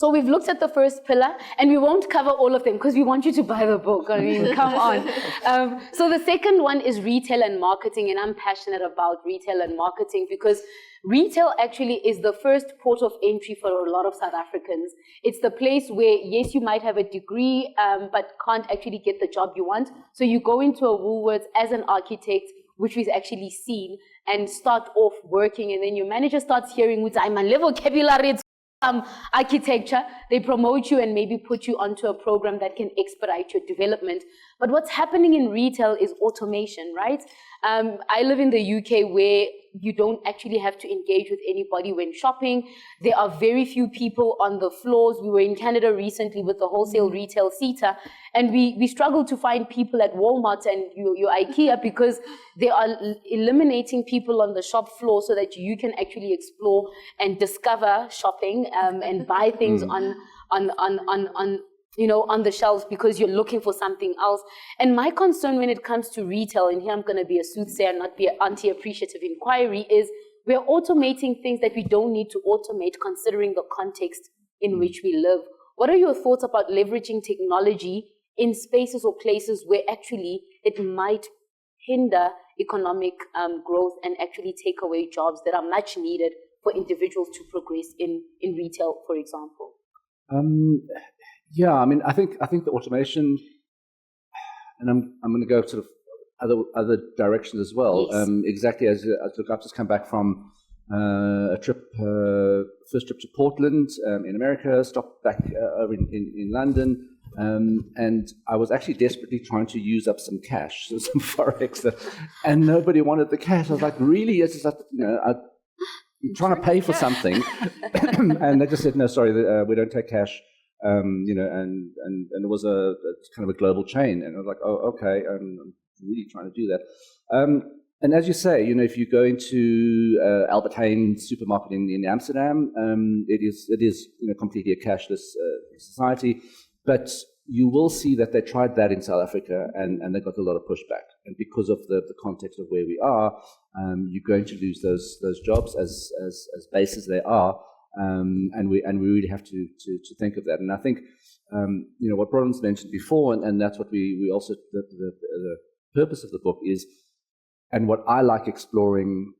So we've looked at the first pillar, and we won't cover all of them because we want you to buy the book. I mean, come on. So the second one is retail and marketing, and I'm passionate about retail and marketing because retail actually is the first port of entry for a lot of South Africans. It's the place where, yes, you might have a degree, but can't actually get the job you want. So you go into a Woolworths as an architect, which we've actually seen, and start off working, and then your manager starts hearing, I'm a level vocabulary, architecture, they promote you and maybe put you onto a program that can expedite your development. But what's happening in retail is automation, right? I live in the UK where you don't actually have to engage with anybody when shopping. There are very few people on the floors. We were in Canada recently with the wholesale retail CETA, and we struggle to find people at Walmart and your IKEA because they are eliminating people on the shop floor so that you can actually explore and discover shopping and buy things on the shelves because you're looking for something else. And my concern when it comes to retail, and here I'm going to be a soothsayer, not be an anti-appreciative inquiry, is we're automating things that we don't need to automate considering the context in which we live. What are your thoughts about leveraging technology in spaces or places where actually it might hinder economic growth and actually take away jobs that are much needed for individuals to progress in retail, for example? Yeah, I mean, I think the automation, and I'm going to go sort of other directions as well. Yes. Exactly as look, I've just come back from a trip, first trip to Portland in America, stopped back over in London, and I was actually desperately trying to use up some cash, so some forex, and nobody wanted the cash. I was like, really? It's just like, I'm trying to pay for something, and they just said, no, sorry, we don't take cash. And it was a kind of a global chain, and I was like, oh, okay, I'm really trying to do that. And as you say, if you go into Albert Heijn supermarket in Amsterdam, it is completely a cashless society, but you will see that they tried that in South Africa, and they got a lot of pushback. And because of the context of where we are, you're going to lose those jobs as base as they are. And we really have to think of that. And I think what Bronwyn's mentioned before, and that's what we also the purpose of the book is, and what I like exploring.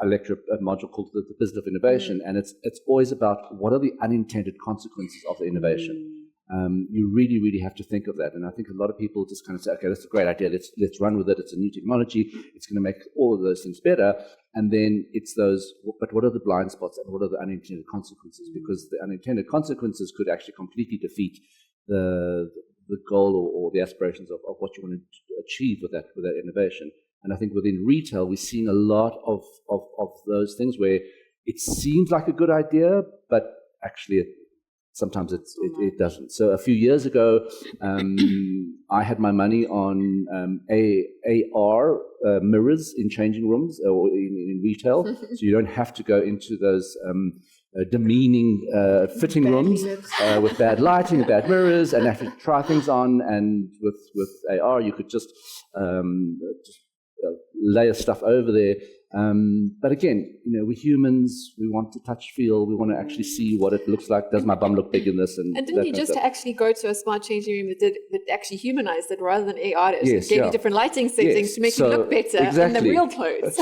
I lecture a module called the Business of Innovation, and it's always about what are the unintended consequences of the innovation. You really, really have to think of that. And I think a lot of people just kind of say, okay, that's a great idea. Let's run with it. It's a new technology. It's going to make all of those things better. And then it's those, but what are the blind spots and what are the unintended consequences? Because the unintended consequences could actually completely defeat the goal or the aspirations of what you want to achieve with that innovation. And I think within retail, we're seeing a lot of those things where it seems like a good idea, but actually sometimes it doesn't. So a few years ago, I had my money on AR mirrors in changing rooms or in retail, so you don't have to go into those demeaning fitting rooms with bad lighting and bad mirrors and have to try things on. And with AR, you could just layer stuff over there. But again, we're humans. We want to touch, feel. We want to actually see what it looks like. Does my bum look big in this? And didn't you just actually go to a smart changing room that actually humanized it rather than AR? Yes, gave you different lighting settings to make you look better in the real clothes.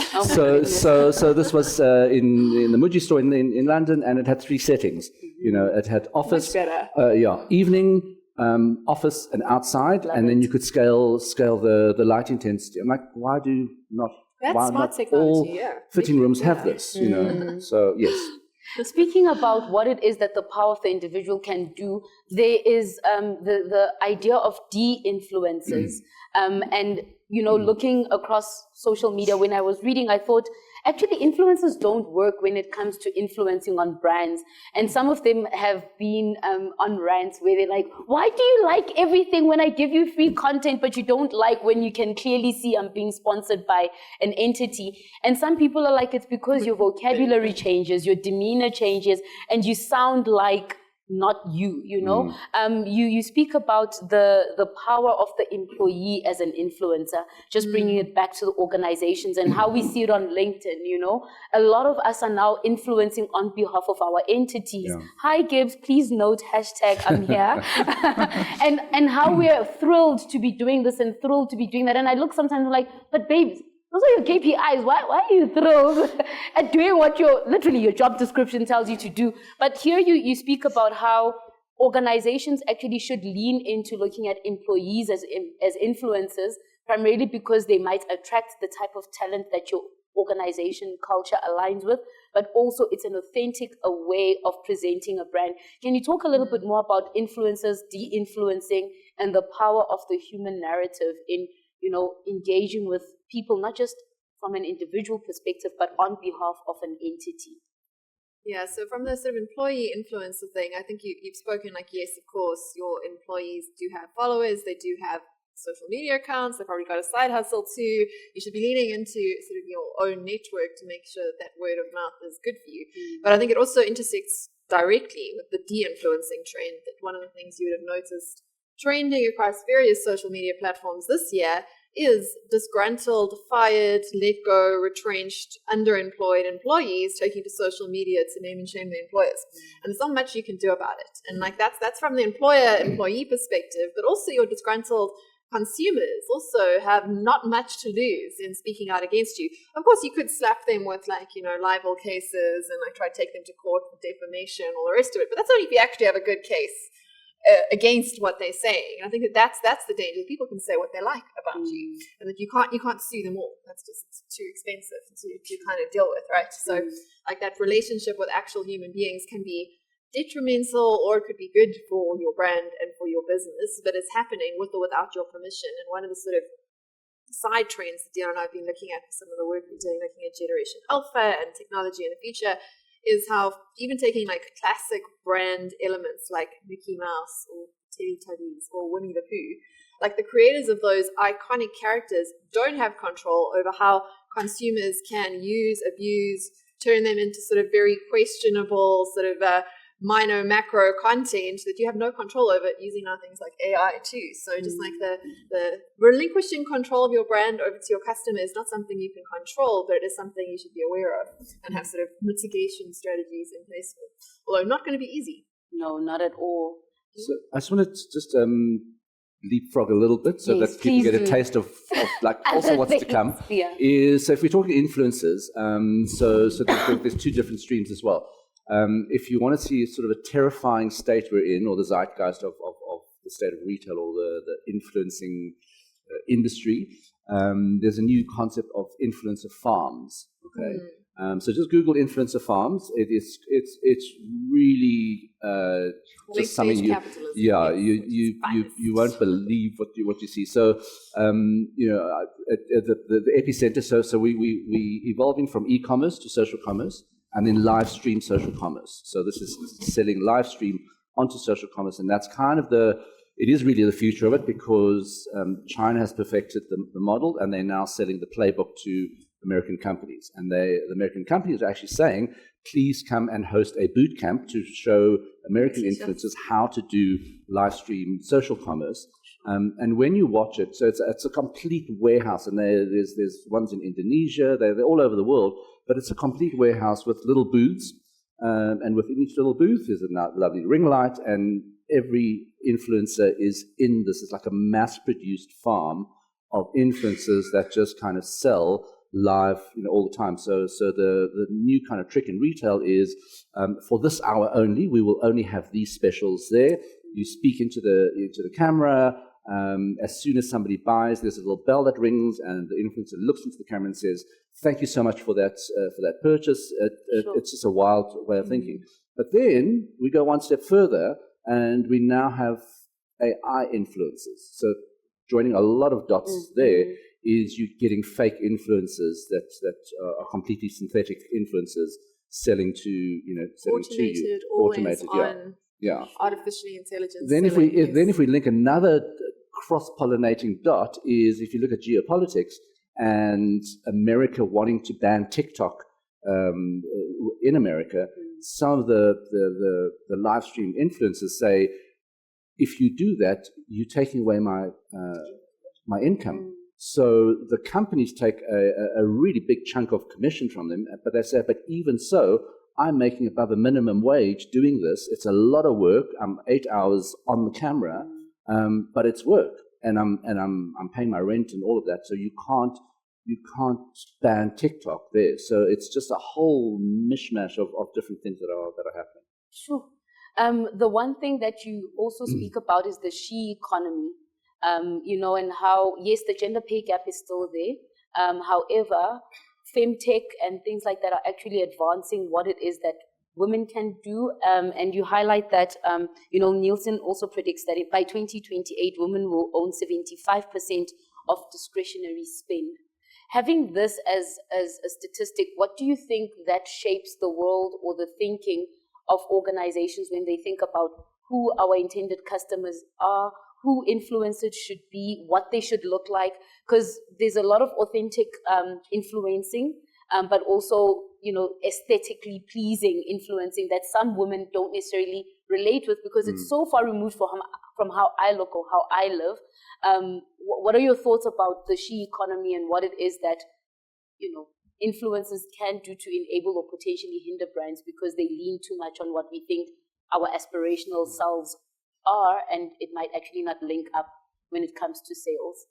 So this was in the Muji store in London, and it had 3 settings. It had office, much better. Evening, office, and outside, and then you could scale the light intensity. I'm like, why do not? That's why smart not technology, all fitting rooms have this? So yes. Speaking about what it is that the power of the individual can do, there is the idea of de-influencers. And, looking across social media, when I was reading, I thought, actually, influencers don't work when it comes to influencing on brands. And some of them have been on rants where they're like, why do you like everything when I give you free content, but you don't like when you can clearly see I'm being sponsored by an entity? And some people are like, it's because your vocabulary changes, your demeanor changes, and you sound like not you, you know. You speak about the power of the employee as an influencer, just bringing it back to the organizations and how we see it on LinkedIn, you know. A lot of us are now influencing on behalf of our entities. Yeah. Hi, GIBS, please note, hashtag I'm here. and how we are thrilled to be doing this and thrilled to be doing that. And I look sometimes like, but babes, those are your KPIs. Why are you thrilled at doing what literally your job description tells you to do? But here you speak about how organizations actually should lean into looking at employees as influencers, primarily because they might attract the type of talent that your organization culture aligns with, but also it's an authentic way of presenting a brand. Can you talk a little bit more about influencers, de-influencing, and the power of the human narrative in, you know, engaging with people, not just from an individual perspective, but on behalf of an entity? Yeah, so from the sort of employee influencer thing, I think you've spoken like, yes, of course, your employees do have followers, they do have social media accounts, they've probably got a side hustle too. You should be leaning into sort of your own network to make sure that word of mouth is good for you. But I think it also intersects directly with the de-influencing trend, that one of the things you would have noticed trending across various social media platforms this year is disgruntled, fired, let go, retrenched, underemployed employees taking to social media to name and shame their employers. And there's not much you can do about it. And like that's from the employer-employee perspective, but also your disgruntled consumers also have not much to lose in speaking out against you. Of course, you could slap them with like, you know, libel cases and like try to take them to court for defamation, all the rest of it. But that's only if you actually have a good case against what they're saying. And I think that's the danger. People can say what they like about you, and that you can't sue them all. That's just too expensive to kind of deal with, right? So like that relationship with actual human beings can be detrimental, or it could be good for your brand and for your business, but it's happening with or without your permission. And one of the sort of side trends that Dion and I have been looking at for some of the work we're doing, looking at Generation Alpha and technology in the future, is how even taking like classic brand elements like Mickey Mouse or Teletubbies or Winnie the Pooh, like the creators of those iconic characters don't have control over how consumers can use, abuse, turn them into sort of very questionable sort of minor macro content that you have no control over using now things like AI too. So just like the relinquishing control of your brand over to your customer is not something you can control, but it is something you should be aware of and have sort of mitigation strategies in place for. Although not going to be easy. No, not at all. So I just wanted to just leapfrog a little bit so that people get a taste of like also what's to come. Yeah. Is so if we're talking influencers, so there's two different streams as well. If you want to see sort of a terrifying state we're in, or the zeitgeist of the state of retail, or the influencing industry, there's a new concept of influencer farms. Okay, so just Google influencer farms. It's really just something you won't believe what you see. So you know, at the epicenter. So we evolving from e-commerce to social commerce, and then live stream social commerce. So this is selling live stream onto social commerce, and that's kind of it is really the future of it, because China has perfected the model, and they're now selling the playbook to American companies. And the American companies are actually saying, please come and host a boot camp to show American influencers how to do live stream social commerce. And when you watch it, so it's a complete warehouse, and there's ones in Indonesia, they're all over the world, but it's a complete warehouse with little booths, and within each little booth is a lovely ring light, and every influencer is in this. It's like a mass-produced farm of influencers that just kind of sell live, you know, all the time. So the new kind of trick in retail is for this hour only, we will only have these specials there. You speak into the camera. As soon as somebody buys, there's a little bell that rings, and the influencer looks into the camera and says, "Thank you so much for that purchase." It's just a wild way of thinking. But then we go one step further, and we now have AI influencers. So joining a lot of dots there is you getting fake influencers that are completely synthetic influencers selling to you. Automated, yeah. Artificially intelligent. Then if we link another cross-pollinating dot, is if you look at geopolitics and America wanting to ban TikTok in America, some of the live stream influencers say, if you do that, you're taking away my income. So the companies take a really big chunk of commission from them, but they say, but even so, I'm making above a minimum wage doing this. It's a lot of work. I'm 8 hours on the camera, but it's work, and I'm paying my rent and all of that. So you can't ban TikTok there. So it's just a whole mishmash of different things that are happening. Sure. The one thing that you also speak about is the she economy. And how, yes, the gender pay gap is still there. However, femtech and things like that are actually advancing what it is that women can do. And you highlight that, Nielsen also predicts that by 2028, women will own 75% of discretionary spend. Having this as a statistic, what do you think that shapes the world or the thinking of organizations when they think about who our intended customers are, who influencers should be, what they should look like? Because there's a lot of authentic influencing, but also, aesthetically pleasing influencing that some women don't necessarily relate with because it's so far removed from how I look or how I live. What are your thoughts about the she economy and what it is that, influencers can do to enable or potentially hinder brands because they lean too much on what we think our aspirational selves are, and it might actually not link up when it comes to sales?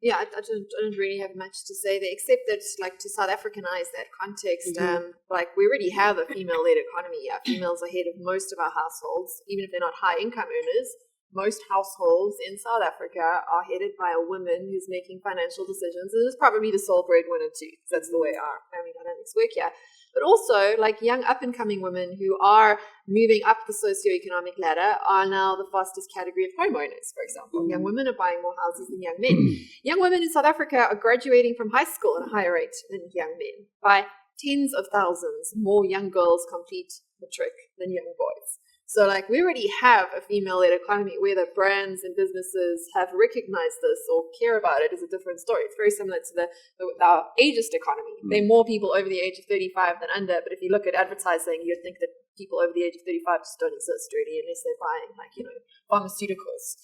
Yeah, I don't really have much to say there, except that, to South Africanize that context, we already have a female-led economy. Yeah, females are head of most of our households, even if they're not high-income earners. Most households in South Africa are headed by a woman who's making financial decisions, and is probably the sole breadwinner too, because that's the way our family dynamics work here. But also, young up-and-coming women who are moving up the socioeconomic ladder are now the fastest category of homeowners, for example. Young women are buying more houses than young men. Young women in South Africa are graduating from high school at a higher rate than young men. By tens of thousands, more young girls complete matric than young boys. So, we already have a female-led economy. Whether brands and businesses have recognized this or care about it is a different story. It's very similar to our ageist economy. There are more people over the age of 35 than under, but if you look at advertising, you'd think that people over the age of 35 just don't exist really unless they're buying, pharmaceuticals.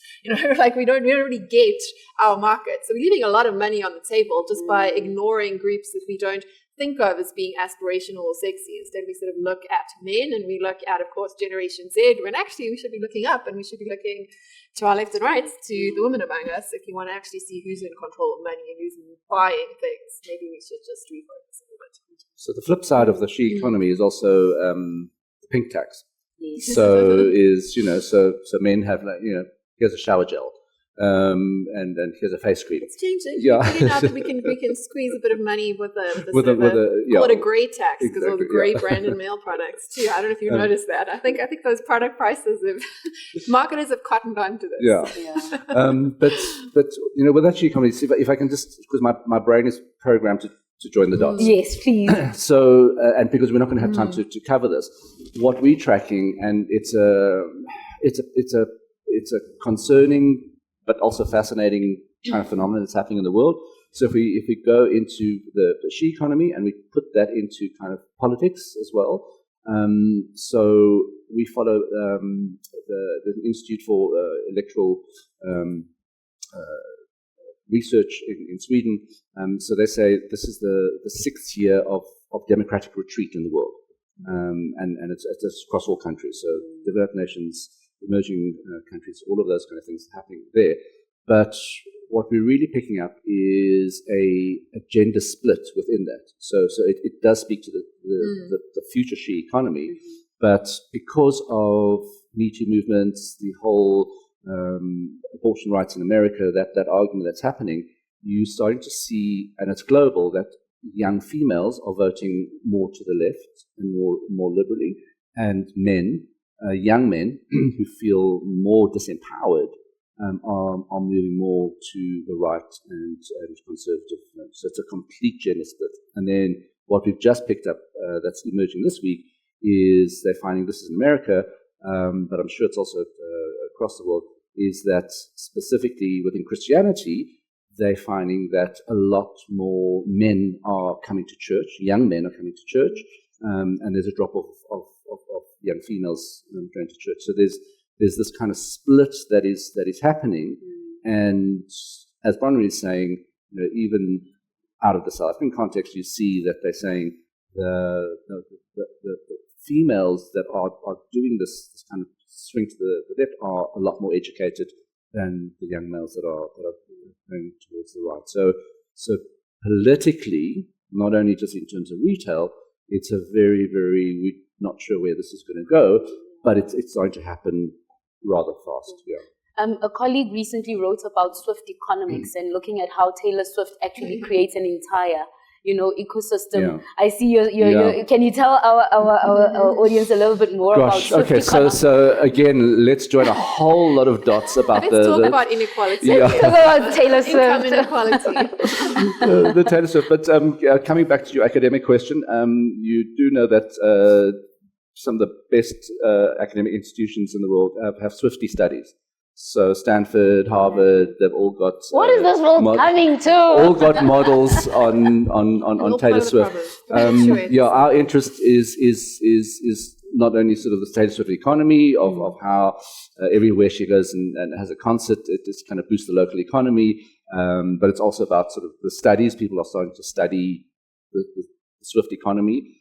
We don't really gauge our market. So we're leaving a lot of money on the table just by ignoring groups that we don't think of as being aspirational or sexy. Instead, we sort of look at men and we look at, of course, Generation Z, when actually we should be looking up and we should be looking to our left and right, to the women among us. If you want to actually see who's in control of money and who's buying things, maybe we should just refocus a little bit. So the flip side of the she economy is also the pink tax. Yes. So so men have here's a shower gel. And here's a face cream. It's changing. Yeah, now that we can squeeze a bit of money with call it a grey tax, because all the grey branded male products too. I don't know if you've noticed that. I think those product prices marketers have cottoned on to this. Yeah. But with that she economy, if I can just, because my brain is programmed to join the dots. Yes, please. So and because we're not going to have time to cover this, what we're tracking, and it's a concerning but also fascinating kind of phenomenon that's happening in the world. So if we go into the she economy and we put that into kind of politics as well, so we follow the Institute for Electoral Research in Sweden. So they say this is the sixth year of democratic retreat in the world, and it's across all countries. So developed nations, emerging countries, all of those kind of things happening there. But what we're really picking up is a gender split within that. So it does speak to the future she economy, but because of Me Too movements, the whole abortion rights in America, that argument that's happening, you're starting to see, and it's global, that young females are voting more to the left and more liberally, and men, young men who feel more disempowered are moving more to the right and conservative. So it's a complete gender split. And then what we've just picked up that's emerging this week is they're finding, this is in America, but I'm sure it's also across the world, is that specifically within Christianity, they're finding that a lot more men are coming to church, young men are coming to church, and there's a drop of young females going to church. So there's this kind of split that is happening, and as Bronwyn is saying, even out of the South African context, you see that they're saying the females that are doing this kind of swing to the left are a lot more educated than the young males that are going towards the right. So politically, not only just in terms of retail, it's a very, very, we're not sure where this is going to go, but it's going to happen rather fast. Yeah. A colleague recently wrote about Swift economics and looking at how Taylor Swift actually creates an entire, ecosystem. Yeah. I see your can you tell our audience a little bit more about Swift economics? So again, let's join a whole lot of dots about Let's talk about inequality. Let's talk about Taylor Swift. Income inequality. the Taylor Swift. But coming back to your academic question, you do know that some of the best academic institutions in the world have Swiftie studies. So Stanford, Harvard, they've all got... What is this world coming to? All got models on Taylor Swift. Our interest is not only sort of the Taylor Swift economy of how everywhere she goes and has a concert, it just kind of boosts the local economy, but it's also about sort of the studies. People are starting to study the Swift economy.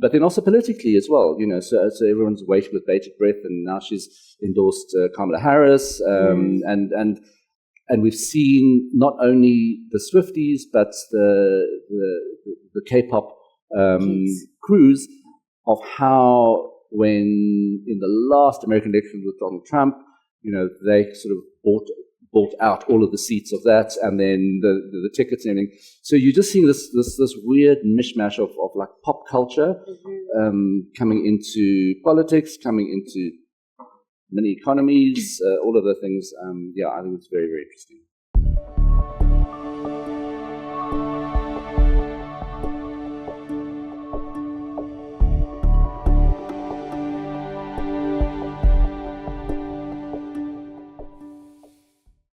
But then also politically as well, so everyone's waiting with bated breath, and now she's endorsed Kamala Harris, and we've seen not only the Swifties but the K-pop crews of how when in the last American election with Donald Trump, they sort of bought out all of the seats of that, and then the tickets and everything. So you're just seeing this weird mishmash of like pop culture coming into politics, coming into mini economies, all of the things. I think it's very, very interesting.